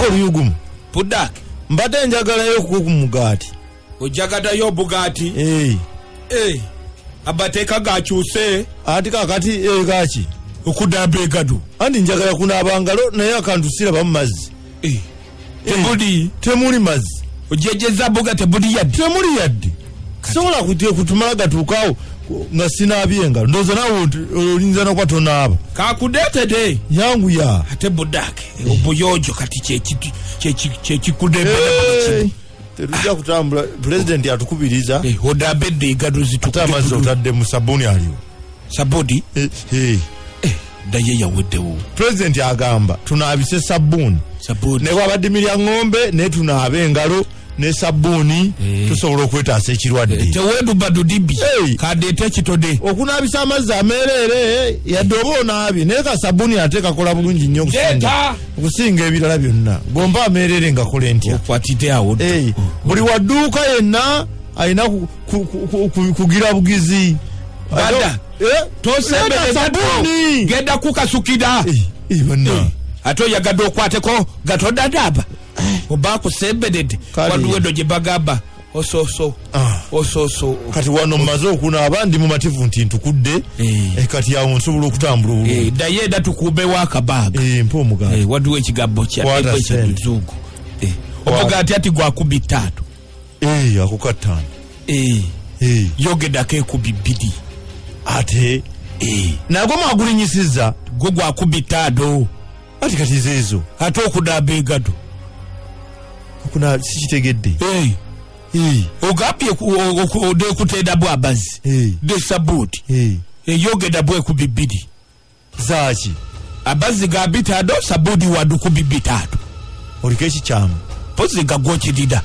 Liko luyugumu. Pudak. Mbate njagalayo ku mugati. Ojagadayo bugati. Abateka gakyuse. Ati kakati gachi. Okudaba egado. Andi njagala kunaaba ngalo naye akantu siraba mu mazzi. Temuli mazzi. Ojejeza buga tebuli yadde. Temuli yadde. Sobola kutumala gatuukaawo nga sinaabye engalo. Ndowooza naawe olinza n'okwatonaaba. Kakudetede. Yangu ya. Ate budake. Obuyonjo kati kyekikudebe. Terujja kutambula. Pulezidenti atukubiriza. Odabedde egado zitukudde. Ate amazzi otadde mu sabbuuni aliwo. Sabodi? Daye yaweddewo. Pulezidenti agamba tunaabise sabbuuni. Ne bwabadde mirya ng'ombe ne tunaabe engalo ne sabbuuni tusobola okwetaasa ekirwadde. Teweeduba dudibi. Kadeete kitode. Okunaabisa amazzi ameereere yadde oba onaabye naye ka sabbuuni ate kakola bulungi nnyo okusinga ebirala byonna. Gomba ameereere ngakola ntya. Okwatidde awo. Buli wadduuka yenna alina kugira bugizi. Bada. Tosembere sabbuuni. Genda kukasukira. Bonna. Ate oyagadde okwateko gatodadaba. Oba kusembedde. Waduwedo gye bagamba. Ososo. Kati wano mmaze okunaaba ndi mumativu nti ntukudde. Kati awo nsobola okutambula obulungi. Daye eda tukuubewo akabaaga. Mpa omuganda. Waduwe ekigambo ky'ekizungu. Omugati ati gwakubbi 3. Ako 5. Yogeddako ekubbi 2. Ate. Nagwo mwagulinyisiza. Gwo gwakubbi 5. Ati kati zeezo. Ate okunaaba egado. Sikitegedde. Ogambye okuteedamu amazzi. De sabuuti. Yogeddamu ekubbi 2. Zaaki. Amazzi ga 5, sabuuti wadde kubbi 5. Oliko ekikyamu. Pozi nga gwokirira.